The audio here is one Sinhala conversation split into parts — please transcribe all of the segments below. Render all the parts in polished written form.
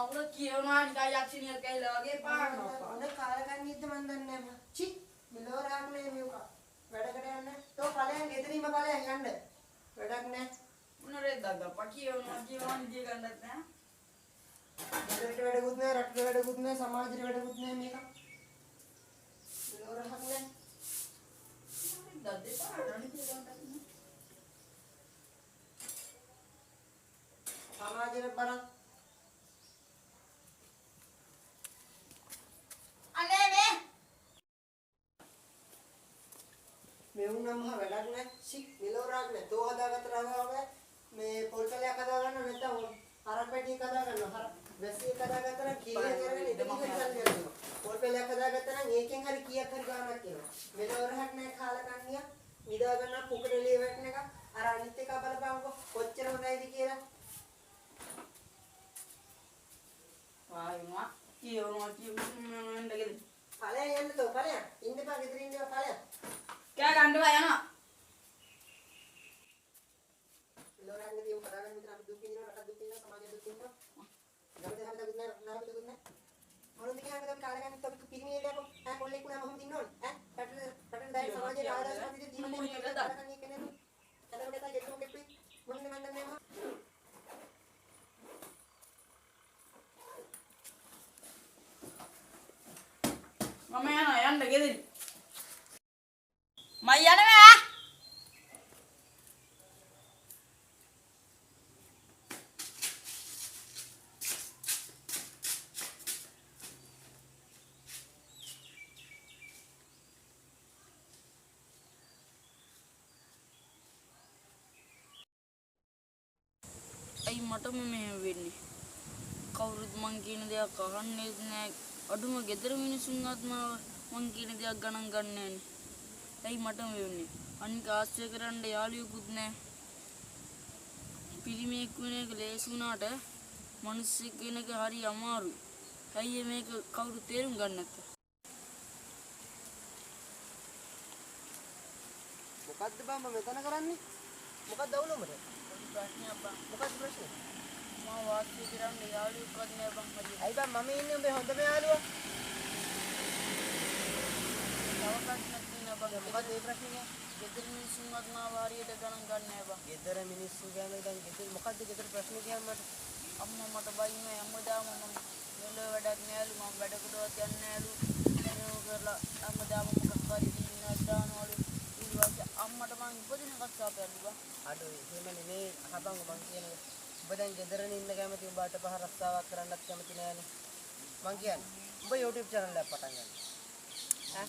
උන කියනවා නිකන් යක්ෂණියක් ඇහිලා වගේ පානවා. උන කාලකන්නියද මන් දන්නේ නැහැ. චි මෙලෝ රාගනේ මේක. වැඩකට යන්න. තෝ ඵලයන් ගෙදරින්ම ඵලයන් යන්න. වැඩක් නැහැ. මොන රෙද්දක්ද කියනවා නිදිය ගන්නත් නැහැ. ගෙදරට වැඩකුත් නැහැ, රටට වැඩකුත් නැහැ, සමාජෙට වැඩකුත් නැහැ මේක. මෙලෝ රාගනේ. රෙද්දක් දෙපාරට නිදිය ගන්නත් නැහැ. සමාජෙට බලන්න. අනේ මේ මෙවුනම වැඩක් නැහැ. සික් මෙලෝ රාගනේ. තෝ හදාගත්ත රාගාව මේ පොල්පලයක් හදාගන්න නැත්නම් හරක් පැටියක් හදාගන්න. හරක් වැසියක් හදාගත්තා නම් කීයක් කරගෙන ඉඳන් ඉඳන් පොල්පලයක් හදාගත්තා නම් ඒකෙන් හරි කීයක් හරි ගානක් කියනවා. මෙලෝ රාගක් නැහැ කාලකන්නිය. නිදා ගන්න පුකඩලිය වැටෙන එක අර අනිත් එක බලපංකො කොච්චර හොඳයිද කියලා. වායුවා කියනවා නේද? ඵලයන් යන්න තෝ ඵලයන්. ඉන්නපා ගෙදරින් ඉන්නවා ඵලයන්. කෑ ගන්නවා යනවා. මෙලෝ රාගනේ දියුම් කරගෙන විතර අපි දුක් විඳිනවා, රට දුක් විඳිනවා, සමාජය දුක් විඳිනවා. ගමේ හැමදාම දුක් නැහැ, නාමයට දුක් නැහැ. මොනවද කියන්නේ අපි කාලගන්නේ අපි පිරිමියෙක් යකෝ. ඈ කොල්ලෙක් වුණාම මොහොම දින්න ඕනේ. ඈ රටෙන් දැන් සමාජයේ ආදර්ශ ප්‍රතිදි ජීවිතේ කාලගන්නේ කෙනෙක්. එතකොට තමයි ගෙතුම් කෙප්පි මොන්නේ මන් දන්නේ නැහැ. මම යනවා යන්න ගෙදරින්. මම යනවා. අයි මටම මෙහෙම වෙන්නේ. කවුරුත් මං කියන දේක් අහන්නේ නැහැ. අඩුම ගෙදර මිනිසුන්වත් මං කියන දේක් ගණන් ගන්නෑ නේ. ඇයි මටම වෙන්නේ? අනික ආශ්‍රය කරන්න යාළුවෙකුත් නැහැ. පිරිමියෙක් වෙන එක ලේසි වුණාට මිනිස්සෙක් වෙන එක හරි අමාරුයි. ඇයි මේක කවුරු තේරුම් ගන්න නැත්තේ? මොකද්ද බං මම මෙතන කරන්නේ? මොකක්ද අවුලුමද? ප්‍රශ්නයක් බං. මොකක්ද ප්‍රශ්නේ? මම වාස්තු කරන්න යාළුවෙක්වත් නෑ බං මගේ. අයි බං මම ඉන්නේ උඹේ හොඳම යාළුවා. තව ප්‍රශ්නයක් තියෙනවා බං. මොකක්ද ඒ ප්‍රශ්නේ? ගෙදර මිනිස්සුන්වත් මාව හරියට ගණන් ගන්න නෑ බං. ගෙදර මිනිස්සු ගැන දැන් ගෙදර මොකද්ද ගෙදර ප්‍රශ්නේ කියන්නේ මට? අම්මා මට බයින්නේ හැමදාම මම මෙලෝ වැඩක් නෑලු මම වැඩකටවත් යන්නේ නෑලු. ඒක කරලා හැමදාම මොකක් හරි දිනක් දානවලු. ඊට පස්සේ අම්මට මං ඉපදින කස්සාපයලු බං. අඩෝ එහෙම නෙමෙයි අහපන් මං කියන්නේ. ඔබ දැන් ගෙදරනේ ඉන්න කැමති උඹට පහ රස්සාවක් කරන්නත් කැමති නෑනේ. මං කියන්නේ ඔබ YouTube channel එකක් පටන් ගන්න. ඈ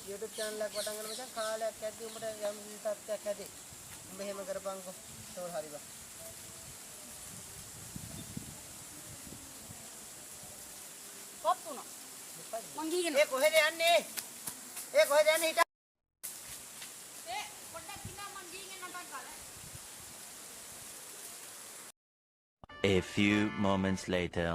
YouTube channel එකක් පටන් ගන්න මචං කාලයක් ඇද්දි උඹට යම් තත්ත්වයක් ඇති. උඹ එහෙම කරපන්කෝ. ඒක හරි බං. පොත්තුණා. මං ගිහින් ඒ කොහෙද යන්නේ? ඒ කොහෙද යන්නේ හිට? පොඩ්ඩක් ඉන්න මං ගිහින් නටක් ගාලා. A few moments later.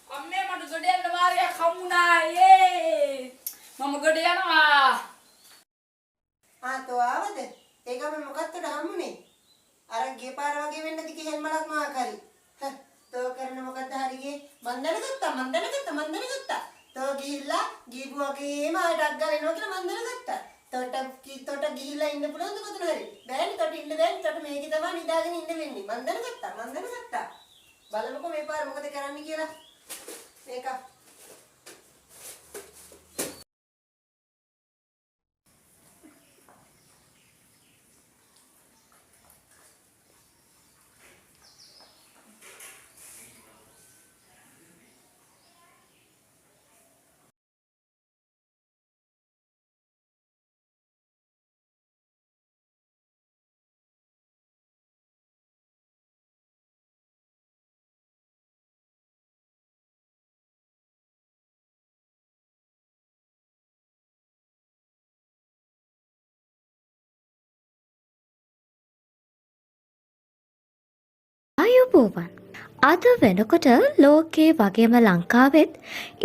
අම්මේ මට ගොඩ යන්න වාරයක් හම්බුණා. මම ගොඩ යනවා. තෝ ආවද? ඒකම මොකක්ද හම්බුනේ? අර ගිය පාර වගේ වෙන්න දිගේ හෙල්මලක් මාක් හරි. තෝ කරන මොකද්ද හරිගේ? මන් දැනගත්තා. තෝ ගිහිල්ලා ගිහපු වගේම ආඩක් ගාලා එනවා කියලා මන් දැනගත්තා. තොට ගිහිල්ලා ඉන්න පුළුවන්ද කොතන හරි? බෑනේ තොට ඉන්න බෑනේ. තොට මේකේ තමයි නිදාගෙන ඉන්න වෙන්නේ. මන් දැනගත්තා. බලමුකෝ මේ පාර මොකද කරන්න කියලා. මේක ආයුබෝවන් අද වෙනකොට ලෝකයේ වගේම ලංකාවෙත්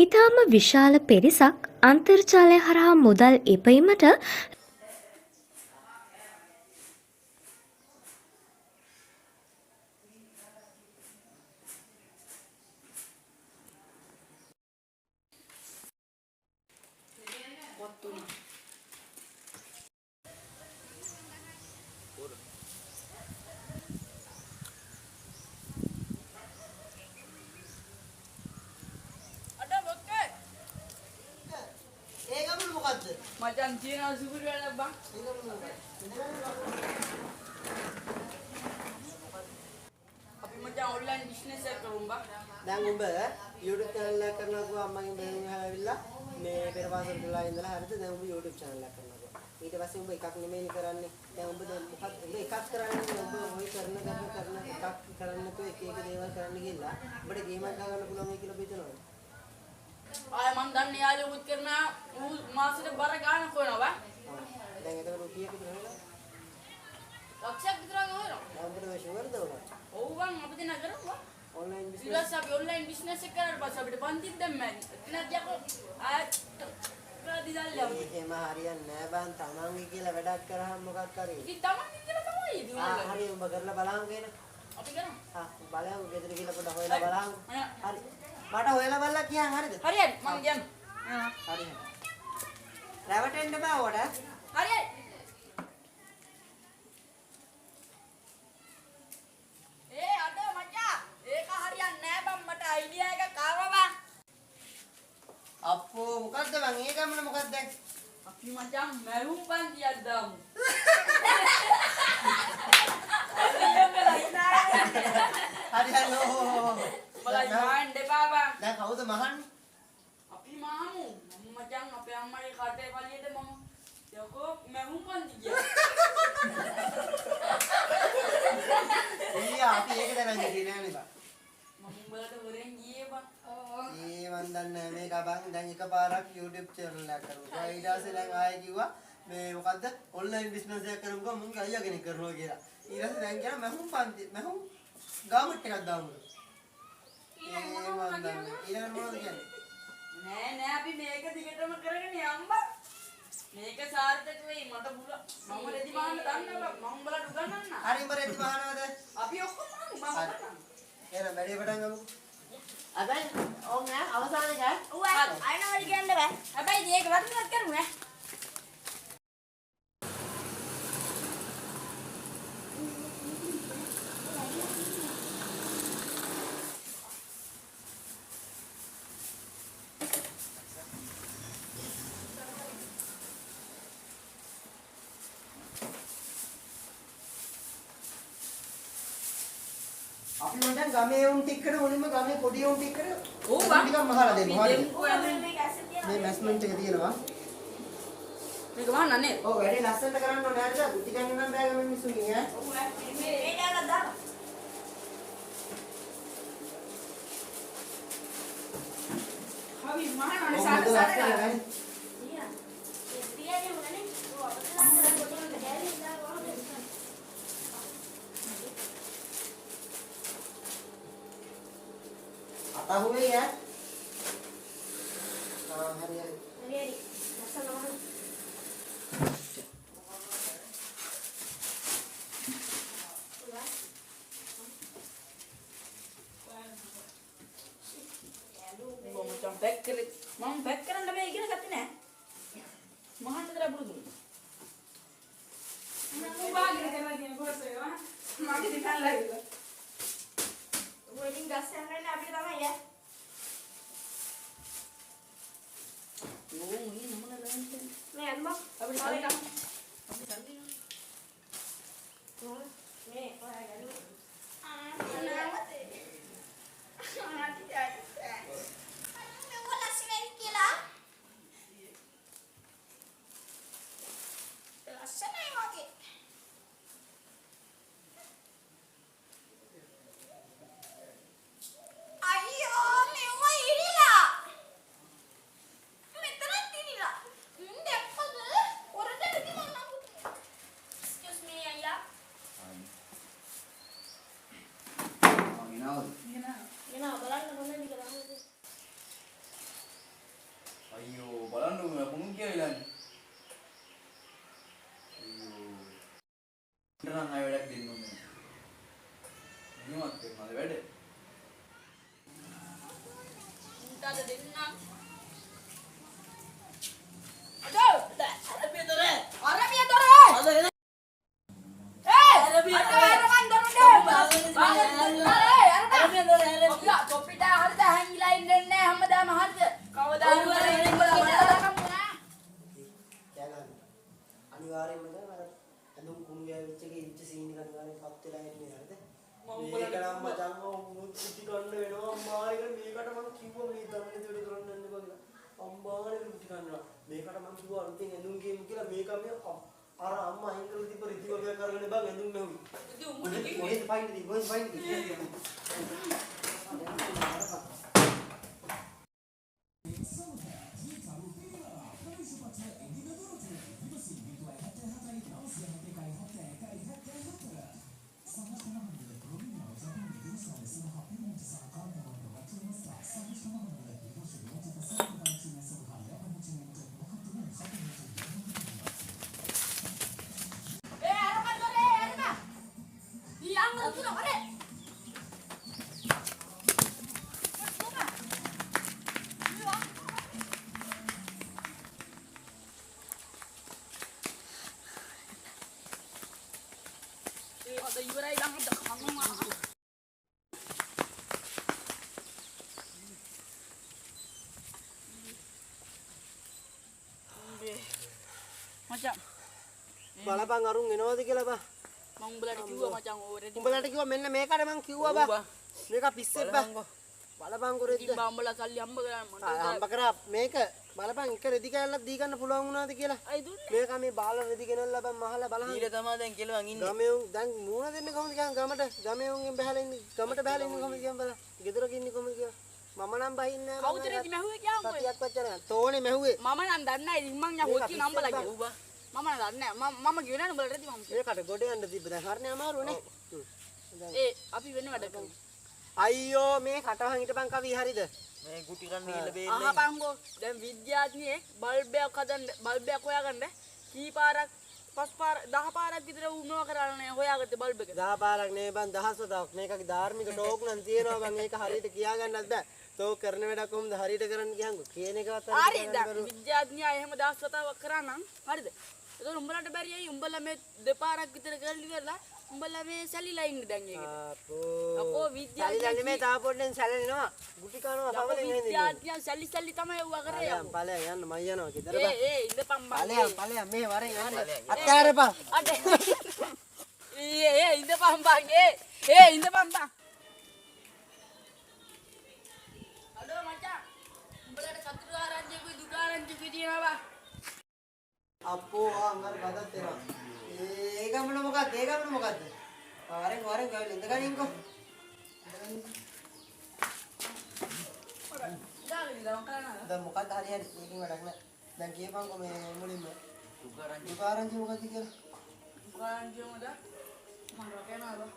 ඊටාම විශාල පිරිසක් අන්තර්ජාලය හරහා මුදල් ඉපීමට ඒ ගමන මොකද්ද? මචං තියනවා සුපිරි වැඩක් බං. අපි මචං ඔන්ලයින් බිස්නස් එකක් කරමු බං. දැන් ඔබ YouTube channel එකක් කරනවා අම්මගෙන් බැලුම් හැවිලා මේ පෙරපාසල් ගලා ඉඳලා හරිද දැන් ඔබ YouTube channel එකක් කරනවා. ඊට පස්සේ ඔබ එකක් නෙමෙයි කරන්නේ. දැන් ඔබ දැන් මොකක්ද ඔබ එකක් කරන්නේ ඔබ ඔය කරන එකක් කරන්න තු එක එක දේවල් කරන්න ගිහලා ඔබට ගේම් එකක් ගන්න පුළුවන් වෙයි කියලා හිතනවා. ආය මං දන්නේ යාළුවෝ උත් කරන ඌ මාසෙට බර ගන්න කොනවා බං. දැන් ඒක රුපියක විතර ලක්ෂයක් විතර ගහනවා. දැන් ඔබට මේ ෂුවර්ද ඔබ? ඔව් බං අපි දෙන කරමු. ඔන්ලයින් බිස්නස් ඊළඟට අපි ඔන්ලයින් බිස්නස් එක කරලා පස්සේ අපිට පන්තිත් දැම්මයි. එතනත් යකෝ ආයෙත් ප්‍රතිදල්ල යමු. එහෙම හරියන්නේ නෑ බං තමන්ගේ කියලා වැඩක් කරාම මොකක් හරි. ඉතින් තමන් කියලා තමයි දුවන්නේ. හරි ඔබ කරලා බලන්න කියන. අපි කරමු. බලයන් ගෙදර ගිහලා පොඩ්ඩක් හොයලා බලන්න. හරි. මට හොයලා බලලා කියන් හරිද? හරි හරි මං කියන්නම්. හරි. රැවටෙන්න බෑ ඔයාට. හරි හරි. ඒ අද මචං ඒක හරියන්නේ නෑ බං මට අයිඩියා එකක් ආවා බං. අප්පෝ මොකද්ද බං ඒ ගමන මොකද්ද? අපි මචං මැරුම් පන්තියක් දාමු. හරි හරි ඕ. බලයි මහන් දෙපා බං. දැන් කවුද මහන්නේ? අපි මහමු. මචං අපේ අම්මගේ කටේ පළියට මම යකෝ මැරුම් පන්ති ගියා. ඊයා අපි ඒක දැනන් හිටියේ නෑනේ බං. මම උඹලට හොරෙන් ගියේ බං. ඒ මන් දන්නේ මේක බං දැන් එකපාරක් YouTube channel එකක් කරමු. ඊට පස්සේ දැන් ආයෙ කිව්වා මේ මොකද්ද ඔන්ලයින් බිස්නස් එකක් කරමුකෝ මුන්ගේ අයියා කෙනෙක් කරනවා කියලා. ඊට පස්සේ දැන් කියන මහුම් පන්ති මහුම් ගාමට් එකක් දාමු. ඒ මන් දන්නේ ඊළඟ මොනවද කියන්නේ? නෑ නෑ අපි මේක දිගටම කරගෙන යම්බා. මේක සාර්ථක වෙයි මට බුල මම රෙදි මාන්න දන්නවා මම උඹලට උගන්වන්න. හරි උඹ රෙදි මහනවද? අපි ඔක්කොම මම කරනවා. එහෙනම් වැඩේ පටන් ගමු. අබයි ඕම් නෑ අවසාන එක. ඔව් අයනවලි කියන්න බෑ. හැබැයි මේක වටිනවත් කරමු ඈ. අපි මචං ගමේ උන් ටිකකට මුලින්ම ගමේ පොඩි උන් ටිකකට ඔව් බං. ටිකක් මහලා දෙන්න. හරිද? මේක මේ මැස්මන්ට් එක තියෙනවා. වහන්න නේද? ඔව් වැඩේ ලස්සනට කරන්න ඕනේ හරිද? බුද්ධි ගන්න නම් බෑ ගමේ මිනිස්සුන්ගෙන් ඈ. ඔව් මේ දාලා දාන්න. හවි මහානේ ඔව්, සාර ලස්සන සාර. වැඩේ. අතහුවේ ඈ. හරි හරි. මම පැක් කරේ මම පැක් කරන්න බෑ ඉගෙන ගත්තේ නෑ. මහාට දර පුරුදු. මම වාගෙන කරලා තියෙන කෝස් එක මගේ දිකන් ලයිලා. වලින් ගස් යන්නේ අපිට තමයි ඈ. ඕ මේ නමන ලෑන්ට් මේ අම්මා අපිට සල්ලි ගන්න. අපිට සල්ලි ගන්න. මේ ඔයා ගන්න. ගෙනාවද? ගෙනා බලන්න මොනවද කියලා. අයියෝ බලන්නකෝ මම පුණු කියලානේ. අයියෝ. ඉතින් අය වැඩක් දෙන්න ඕනේ. නියමත් කරනවාද වැඩ? උන්ටද දෙන්න. අදෝ අරබිය දොර. අද එන. අරබිය දොර. අරමන් දොර. ඔක්ලා කොපිට හරිද හැංගිලා ඉන්නේ නැහැ හැමදාම හරිද? කවදා හරි අනිවාර්යෙන්ම දැන් අර ඇඳුම් කුණු ගෑවිච්ච එකේ ඉච්ච සීනි ගන්න පත් වෙලා ඉන්නේ හරිද? මේක නම් මචං මුත් කුටි ගන්න වෙනවා අම්මාට මේකට මම කිව්වා මේ දන්නේ දෙඩ කරන්න යන්න බෑ. අම්මාට කුටි ගන්නවා. මේකට මම කිව්වා අලුතෙන් ඇඳුම් ගේමු කියලා මේක මේ අර අම්මා අයින් කරලා තිබ්බ රිදි වගේ කරගෙන බං ඇඳුම් නැහුයි. ඉතින් උඹට කිව්වේ පයින් දී. ada ibarai lang ada kamu mah. Macam බලපන් අරුන් එනවද කියලා බා. මම උඹලට කිව්වා මචං ඕරෙදි. උඹලට කිව්වා මෙන්න මේකට මං කිව්වා බා. මේක පිස්සෙත් බා. බලපන් කොරෙද්ද. ඉතින් බම්බලා සල්ලි හම්බ කරන්න මට. හම්බ කරා මේක බලපන් එක රෙදි කෑල්ලක් දී ගන්න පුළුවන් වුණාද කියලා. අයි දුන්නේ. මේක මේ බාල රෙදි ගෙනල්ලා බං මහලා බලන්න. ඊට තමයි දැන් කෙලවන් ඉන්නේ. ගමේ උන් දැන් මූණ දෙන්නේ කොහොමද කියන් ගමට ගමේ උන්ගෙන් බහලා ඉන්නේ ගමට බහලා ඉන්නේ කොහොමද කියන් බලන්න. ගෙදරක ඉන්නේ කොහොමද කියලා. මම නම් බහින්නේ නැහැ. කවුද රෙදි මැහුවේ කියන්කො. සතියක් වච්චර තෝනේ මැහුවේ. මම නම් දන්නේ නැහැ. ඉතින් මං යා හොච්චි නම්බලා කිව්වා. මම නම් දන්නේ නැහැ. මම කියුවේ නැහැ උඹලට රෙදි මම. ඒකට ගොඩ යන්න තිබ්බ දැන් හරිනේ අමාරුනේ. ඒ අපි වෙන වැඩ කරමු. අයියෝ මේ කටවහන් හිටපන් කවි හරිද? මේ ගුටි කන්න ගිහලා බේන්නේ. අහපන්කෝ දැන් විද්‍යාඥයෙක් බල්බයක් හදන්න බල්බයක් හොයාගන්න කී පාරක් 10 පාරක් විතර උමව කරන්නේ හොයාගත්තේ බල්බ් එක. 10 පාරක් නේ බං 10ක් මේකගේ ධාර්මික ටෝක් නම් තියෙනවා බං ඒක හරියට කියා ගන්නත් බෑ. තෝ කරන වැඩක් කොහොමද හරියට කරන්න කියන්කෝ කියන එකවත් හරි දැන් විද්‍යාඥයා එහෙම 10 කරා නම් හරිද? ඒක උඹලට බැරි ඇයි උඹලා මේ දෙපාරක් විතර කරලි ඉවරලා උඹලා මේ සැලිලා ඉන්නේ දැන් ඒකට. අපෝ විද්‍යාඥයා නෙමෙයි තා පොඩ්ඩෙන් සැලෙනවා. ගුටි කනවා පවලෙන් එන්නේ. විද්‍යාඥයා සැලි තමයි ඌව කරේ. ඵලයන් යන්න මම යනවා ගෙදර බං. ඉඳපන් බං. ඵලයන් මේ වරෙන් යන්නේ. අත්තාරපන්. අඩ. ඉඳපන් බං. ඉඳපන් බං. අඩෝ මචං. උඹලට සතුරු ආරංචිකුයි දුක ආරංචිකුයි තියෙනවා බං. අපෝ අංගර බදත් එනවා. ඒ ගමන මොකක්ද? වරෙන් ගාවිල ඉඳ ගනින්කෝ. දැන් මොකක්ද හරි මේකෙන් වැඩක් නෑ. දැන් කියපන්කෝ මේ මුලින්ම දුකාරංචි මොකක්ද කියලා. දුකාරංචි මොකද? මම රකේනවා බං.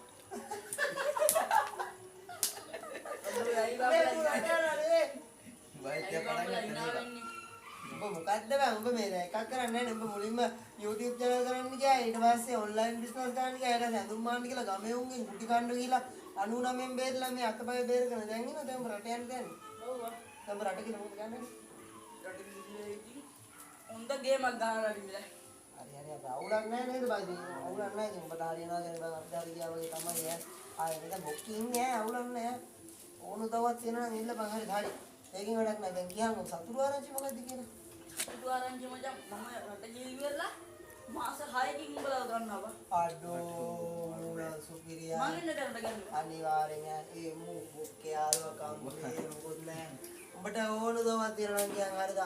උඹ මොකද්ද බං උඹ මේ එකක් කරන්නේ නැහැ උඹ මුලින්ම YouTube channel කරන්න ගියා ඊට පස්සේ online business ගන්න ගියා ඊට පස්සේ ඇඳුම් මාන්න කියලා ගමේ උන්ගෙන් ගුටි කන්න ගිහලා 99න් බේරලා මේ අතපය බේරගෙන දැන් ඉනවා දැන් උඹ රට යන්න දැන් ඔව් දැන් උඹ රට කියලා මොකද ගන්නන්නේ රට කියලා ඉතින් හොඳ ගේමක් ගන්නවා ඉතින් හරි අප අවුලක් නැහැ නේද බයි අවුලක් නැහැ ඉතින් උඹට හරියනවා දැන් බං අපිට හරි ගියා වගේ තමයි ඈ ආයෙ නේද බොක්කින් නෑ අවුලක් නැහැ ඕන දවස් තියෙනවා නම් ඉල්ල බං හරි හරි ඒකෙන් වැඩක් නැහැ දැන් කියන්න සතුරු ආරංචි මොකද්ද කියලා සතුරු ආරංචි මචං මම රට ගිහින් ඉවරලා මාස 6කින් උඹලා ගන්නවා අඩෝ මුලා සුපිරියා මම ඉන්න කරට ගන්න අනිවාර්යෙන් ඒ මූ බොක්කේ ආලුව කම්බේ මොකොත් නැහැ උඹට ඕන දවස් තියෙනවා නම් කියන් හරිද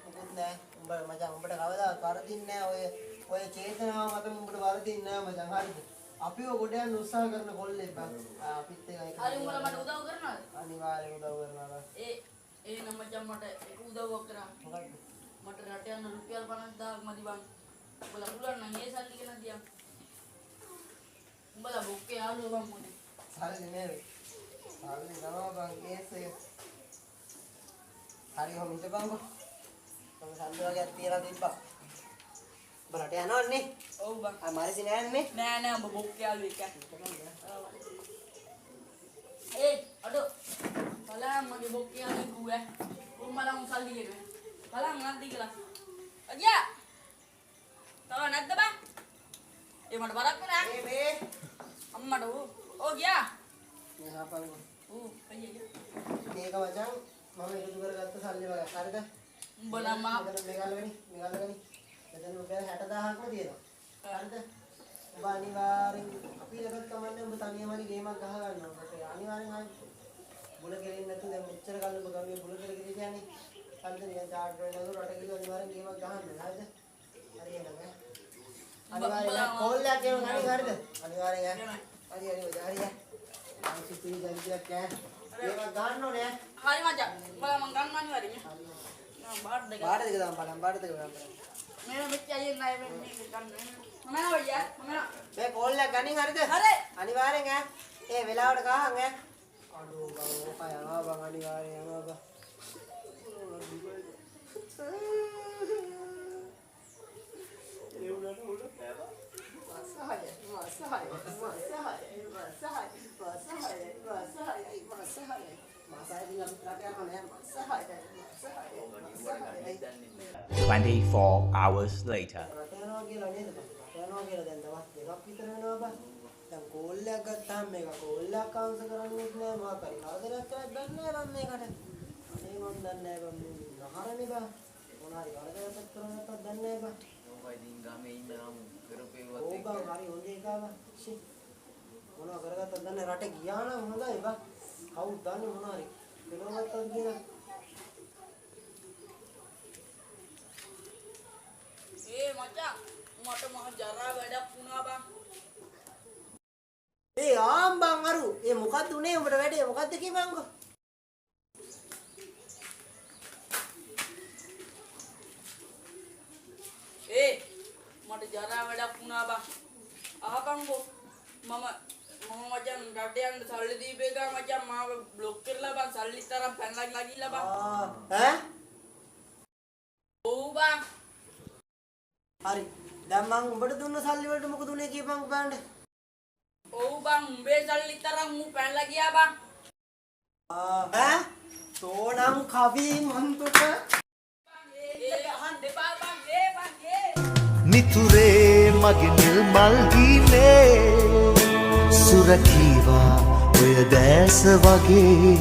මොකොත් නැහැ උඹ මචං උඹට කවදාවත් වරදින්නේ නැහැ ඔය චේතනාව මත උඹට වරදින්නේ නැහැ මචං හරිද අපිව ගොඩ යන්න උත්සාහ කරන කොල්ලෙක් බං අපිත් එකයි හරි උඹලා මට උදව් කරනවද අනිවාර්යෙන් උදව් කරනවා ඒ නම් මචං මට ඒක උදව්වක් කරා මොකක්ද මට රට යන රුපියල් 50000ක් මදි බං උඹලා පුළුවන් නම් ඒ සල්ලි ගෙනත් දියන් උඹලා බොක්කේ යාළුවෝ බං මොනේ හරිද නේද සල්ලි තමයි බං කේස් එක. හරි කොහොම හිටපන්කෝ. මම සල්ලි වගේක් තියලා තිබ්බා. බලට යනවන්නේ. ඔව් බං. ආ මාරිසි නෑනේ. නෑ උඹ බොක්කයාලු එක. ඒ අඩෝ. බලන්න මගේ බොක්කයාලු කිව්වා. උඹලා උන් සල්ලි ගෙනේ. බලන්න නැද්ද කියලා. අයියා. තව නැද්ද බං? ඒ මට බරක් නෑ. මේ අම්මට ඕ ගියා. මේ හපන්කෝ. අයියා. මේක වචන් මම එකතු කරගත්ත සල්ලි වගේ. හරිද? උඹලා මා මෙගල්ලගනි. එතන උඹ 60000ක්ම තියෙනවා. හරිද? ඔබ අනිවාර්යෙන් අපි ලකට කමන්නේ ඔබ තනියම හරි ගේමක් ගහ ගන්නවා. ඔබට අනිවාර්යෙන් ආයි බුල කෙරෙන්නේ නැතුව දැන් මෙච්චර කල් ඔබ ගමේ බුල කෙර කියන්නේ. හරිද? නිකන් චාට් වෙනවද රට කිව්ව අනිවාර්යෙන් ගේමක් ගහන්න. හරිද? හරි එහෙනම් ඈ. අනිවාර්යෙන් කෝල් එකක් එනවා හරිද? අනිවාර්යෙන් ඈ. හරි. අපි පිළි ජල්දියක් ඈ. ගේමක් ගන්න ඕනේ ඈ. හරි මචං. උඹලා මං ගන්න අනිවාර්යෙන්. බාඩ් දෙක. බාඩ දෙක දාන්න බලන්න. බාඩ දෙක දාන්න. මේ මෙච්ච අයියෙන් නෑ මේක ගන්න. මම නෑ මම මේ කෝල් එක ගනින් හරිද? හරි. අනිවාර්යෙන් ඈ. ඒ වෙලාවට ගහන් ඈ. අඩෝ බං ඔක යනවා බං අනිවාර්යෙන් යනවා බං. ඒ උඩට මාසහය. 24 hours later. යනවා කියලා නේද බං? යනවා කියලා දැන් දවස් දෙකක් විතර වෙනවා බං. දැන් කෝල් එකක් ගත්තාම මේක කෝල් එකක් ආන්සර් කරන්නේත් නෑ මොකක් හරි. ආදරයක් කරක් දන්නේ නෑ බං මේකට. අනේ මන් දන්නේ නෑ බං මේ නහරනේ බං. මොන හරි වරදයක් කරන්නත් දන්නේ නෑ බං. ඔබයි දින් ගමේ ඉඳලාම කරපේවත් ඕ බං හරි හොඳ එකක් බං. ෂි. මොනවා කරගත්තද දන්නේ රට ගියා නම් හොඳයි බං. කවුද දන්නේ මොන හරි. කෙලවත්තක් කියලා. ඒ මචං මට මහ ජරා වැඩක් වුණා බං. ඒ ආම් බං අරු. ඒ මොකද්ද උනේ උඹට වැඩේ? මොකද්ද කියපන්කෝ? ඒ මට ජරා වැඩක් වුණා බං. අහපන්කෝ මම මචං රට යන්න සල්ලි දීපේ ගා මචං මාව බ්ලොක් කරලා බං සල්ලි තරම් පැනලා ගිහිල්ලා බං. ඈ? ඔව් බං. හරි. දැන් මං උඹට දුන්න සල්ලි වලට මොකද උනේ කියපන්කෝ බලන්න. ඔව් බං උඹේ සල්ලි තරම් මු පැනලා ගියා බං. ඈ? සෝනම් කවි මන්තුට ඒ අහන්න දෙපා බං ඒ බං ඒ. මිතුරේ මගේ නිල්මල් ගීනේ සුරකීවා ඔය දැස වගේ